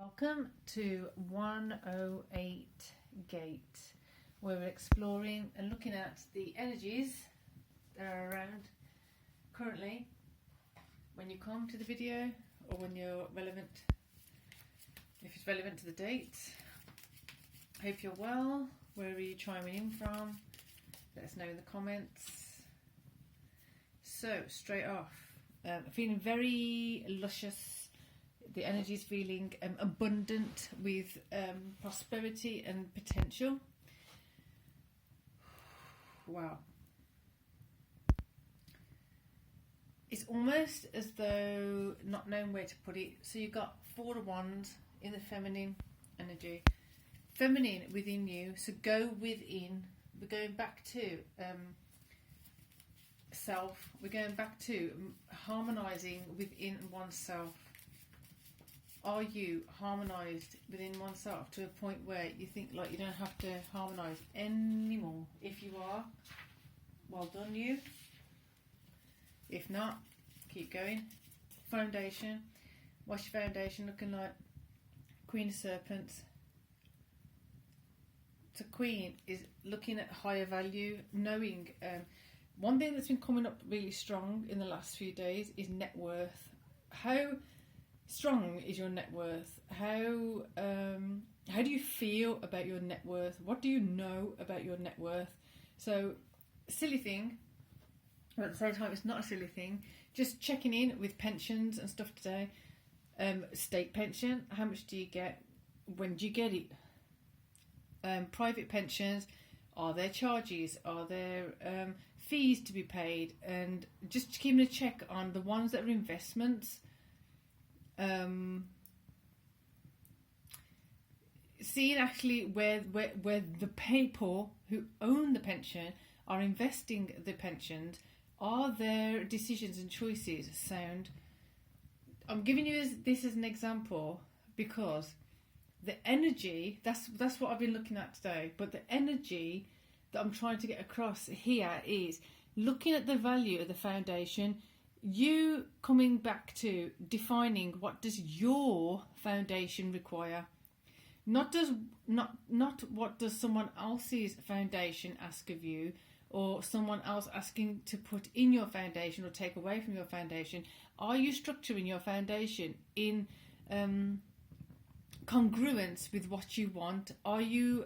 Welcome to 108 Gate, where we're exploring and looking at the energies that are around currently when you come to the video or when you're relevant, if it's relevant to the date. Hope you're well. Where are you chiming in from? Let us know in the comments. So, straight off, feeling very luscious. The energy is feeling abundant with prosperity and potential. Wow. It's almost as though not knowing where to put it. So you've got Four of Wands in the feminine energy. Feminine within you. So go within. We're going back to self. We're going back to harmonizing within oneself. Are you harmonized within oneself to a point where you think like you don't have to harmonize anymore? If you are, well done you. If not, keep going. Foundation. What's your foundation looking like? Queen of Serpents. So Queen is looking at higher value, knowing one thing that's been coming up really strong in the last few days is net worth. How strong is your net worth? How do you feel about your net worth? What do you know about your net worth? So, silly thing, but at the same time it's not a silly thing. Just checking in with pensions and stuff today. State pension, how much do you get? When do you get it? Private pensions, are there charges? Are there fees to be paid? And just keeping a check on the ones that are investments. Seeing actually where the people who own the pension are investing the pensions, are their decisions and choices sound? I'm giving you this as an example because the energy, that's what I've been looking at today, but the energy that I'm trying to get across here is looking at the value of the foundation. You coming back to defining what does your foundation require, not what does someone else's foundation ask of you, or someone else asking to put in your foundation or take away from your foundation. Are you structuring your foundation in congruence with what you want? Are you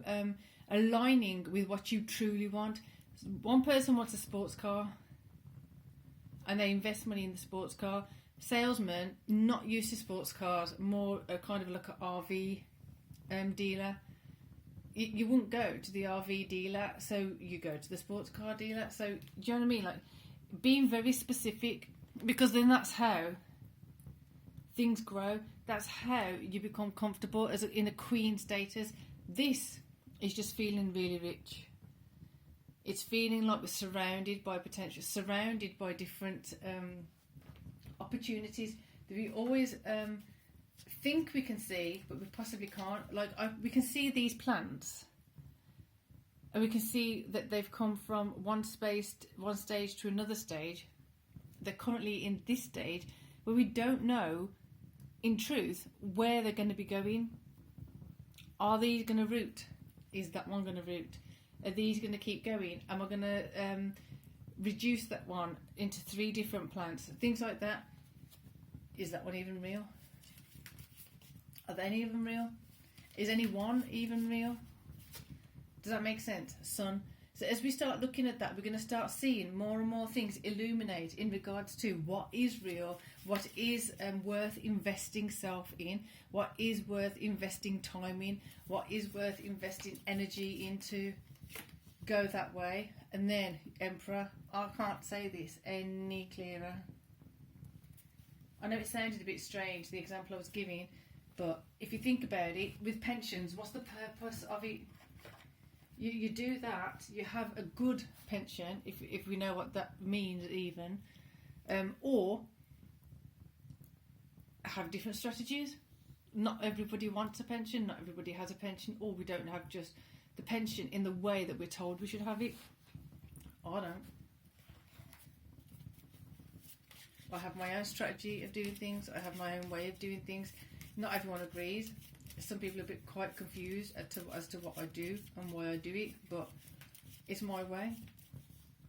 aligning with what you truly want? One person wants a sports car and they invest money in the sports car. Salesman, not used to sports cars, more kind of like an RV dealer. You wouldn't go to the RV dealer, so you go to the sports car dealer. So, do you know what I mean? Like, being very specific, because then that's how things grow. That's how you become comfortable as in a queen status. This is just feeling really rich. It's feeling like we're surrounded by potential, surrounded by different opportunities that we always think we can see, but we possibly can't. Like we can see these plants, and we can see that they've come from one stage to another stage. They're currently in this stage, but we don't know, in truth, where they're going to be going. Are these going to root? Is that one going to root? Are these going to keep going? Am I going to reduce that one into 3 different plants? Things like that. Is that one even real? Are they even real? Is any one even real? Does that make sense? Sun. So as we start looking at that, we're going to start seeing more and more things illuminate in regards to what is real, what is worth investing self in, what is worth investing time in, what is worth investing energy into. Go that way. And then Emperor, I can't say this any clearer. I know it sounded a bit strange, the example I was giving, but if you think about it, with pensions, what's the purpose of it? You do that, you have a good pension, if we know what that means even, or have different strategies. Not everybody wants a pension, not everybody has a pension, or we don't have just the pension in the way that we're told we should have it. I don't. I have my own strategy of doing things. I have my own way of doing things. Not everyone agrees. Some people are a bit quite confused as to what I do and why I do it, but it's my way.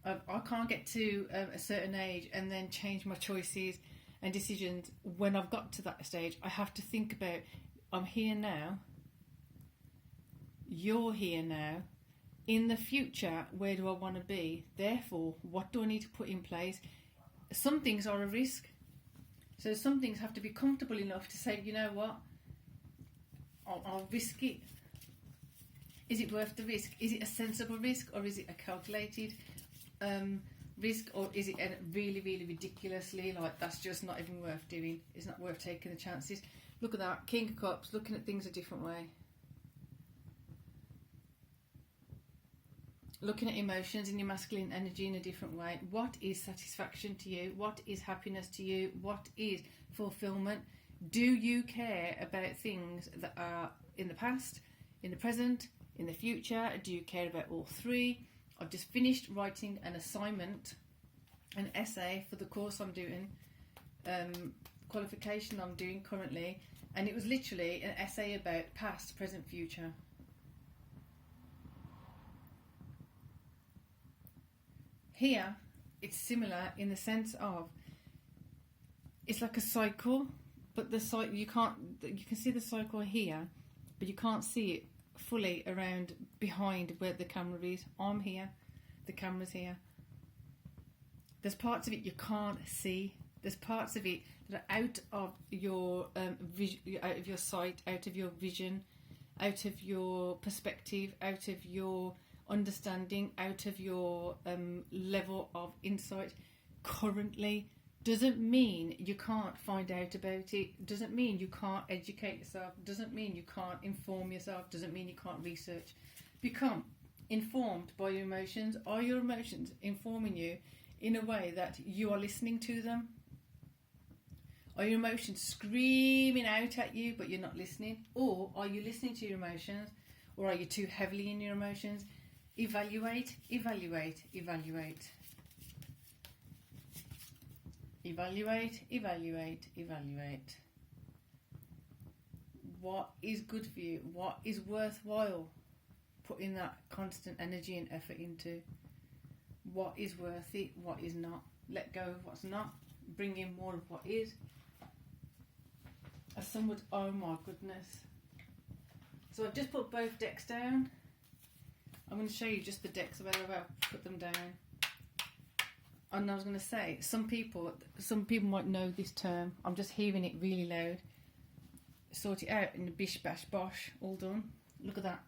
I can't get to a certain age and then change my choices and decisions when I've got to that stage. I have to think about, I'm here now, you're here now, in the future, where do I want to be? Therefore, what do I need to put in place? Some things are a risk. So some things have to be comfortable enough to say, you know what, I'll risk it. Is it worth the risk? Is it a sensible risk, or is it a calculated risk, or is it a really, really ridiculously, like, that's just not even worth doing? It's not worth taking the chances. Look at that, King of Cups, looking at things a different way. Looking at emotions and your masculine energy in a different way. What is satisfaction to you? What is happiness to you? What is fulfillment? Do you care about things that are in the past, in the present, in the future? Do you care about all three? I've just finished writing an assignment, an essay for the course I'm doing, qualification I'm doing currently, and it was literally an essay about past, present, future. Here, it's similar in the sense of, it's like a cycle, but the cycle, you can see the cycle here, but you can't see it fully around behind where the camera is. I'm here, the camera's here. There's parts of it you can't see. There's parts of it that are out of your out of your sight, out of your vision, out of your perspective, out of your understanding, out of your level of insight currently. Doesn't mean you can't find out about it. Doesn't mean you can't educate yourself. Doesn't mean you can't inform yourself. Doesn't mean you can't research. Become informed by your emotions. Are your emotions informing you in a way that you are listening to them? Are your emotions screaming out at you but you're not listening? Or are you listening to your emotions? Or are you too heavily in your emotions? Evaluate, evaluate, evaluate. Evaluate, evaluate, evaluate. What is good for you? What is worthwhile putting that constant energy and effort into? What is worth it? What is not? Let go of what's not. Bring in more of what is. As some would, oh my goodness. So I've just put both decks down. I'm going to show you just the decks where I've put them down. And I was going to say, some people might know this term. I'm just hearing it really loud. Sort it out in the bish bash bosh. All done. Look at that.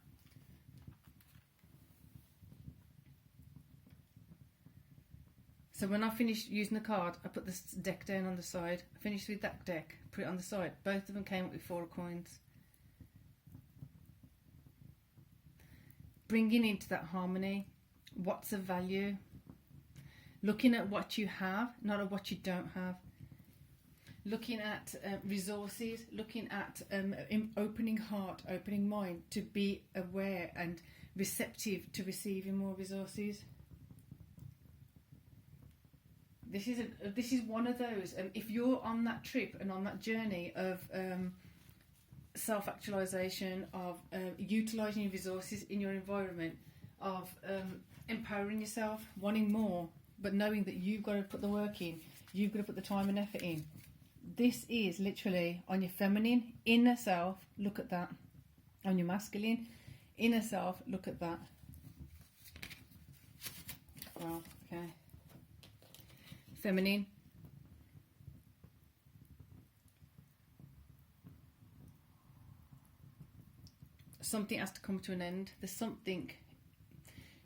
So when I finished using the card, I put this deck down on the side. I finished with that deck, put it on the side. Both of them came up with 4 coins. Bringing into that harmony, what's of value? Looking at what you have, not at what you don't have. Looking at resources, looking at opening heart, opening mind to be aware and receptive to receiving more resources. This is one of those. If you're on that trip and on that journey of self-actualization, of utilising your resources in your environment, of empowering yourself, wanting more, but knowing that you've got to put the work in, you've got to put the time and effort in. This is literally on your feminine inner self, look at that. On your masculine inner self, look at that. Well, okay. Feminine. Something has to come to an end. There's something.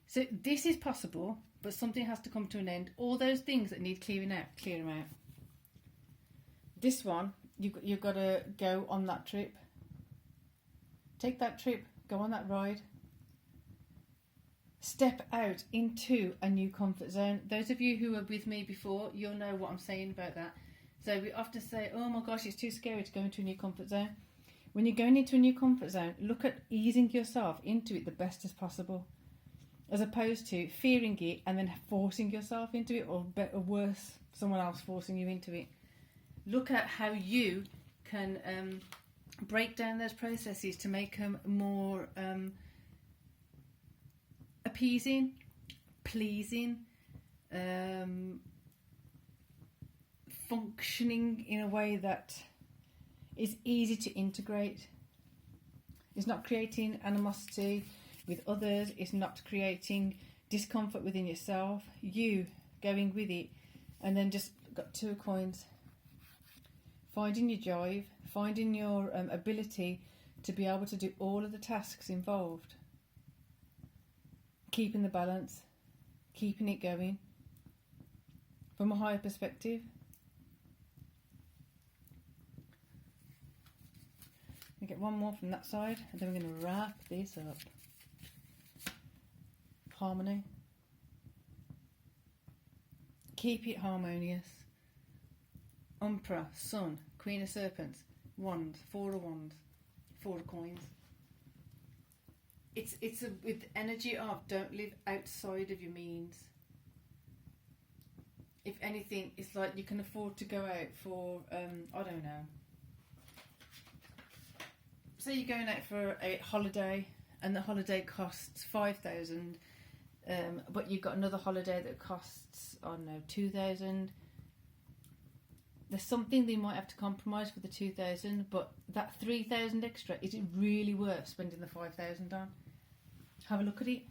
So this is possible, but something has to come to an end. All those things that need clearing out, clear them out. This one, you've got to go on that trip. Take that trip, go on that ride. Step out into a new comfort zone. Those of you who were with me before, you'll know what I'm saying about that. So we often say, oh my gosh, it's too scary to go into a new comfort zone. When you're going into a new comfort zone, look at easing yourself into it the best as possible, as opposed to fearing it and then forcing yourself into it, or better, worse, someone else forcing you into it. Look at how you can break down those processes to make them more appeasing, pleasing, functioning in a way that is easy to integrate. It's not creating animosity with others. It's not creating discomfort within yourself. You going with it, and then just got 2 coins. Finding your drive, finding your ability to be able to do all of the tasks involved. Keeping the balance, keeping it going from a higher perspective. We get one more from that side, and then we're going to wrap this up. Harmony. Keep it harmonious. Umpra, Sun, Queen of Serpents, Wands, 4 of Wands, 4 of Coins. It's with energy of don't live outside of your means. If anything, it's like you can afford to go out for I don't know. Say you're going out for a holiday, and the holiday costs 5,000, but you've got another holiday that costs, I don't know, 2,000. There's something they might have to compromise for the 2,000, but that 3,000 extra, is it really worth spending the 5,000 on? Have a look at it.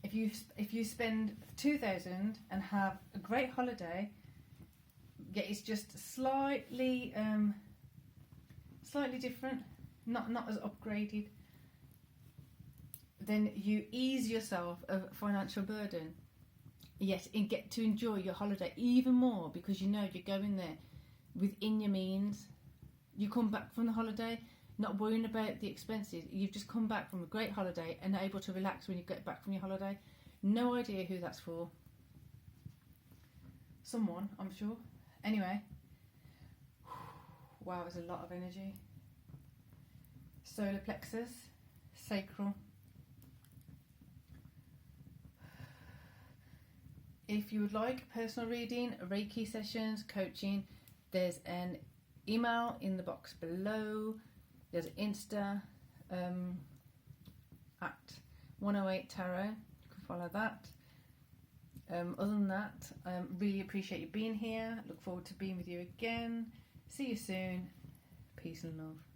If you spend 2,000 and have a great holiday, yeah, it's just slightly different, not as upgraded, then you ease yourself of financial burden. Yes, and get to enjoy your holiday even more, because you know you're going there within your means. You come back from the holiday not worrying about the expenses. You've just come back from a great holiday and able to relax when you get back from your holiday. No idea who that's for. Someone, I'm sure. Anyway. Wow, there's a lot of energy. Solar plexus, sacral. If you would like personal reading, Reiki sessions, coaching, there's an email in the box below. There's an Insta at 108 Tarot. You can follow that. Other than that, I really appreciate you being here. Look forward to being with you again. See you soon. Peace and love.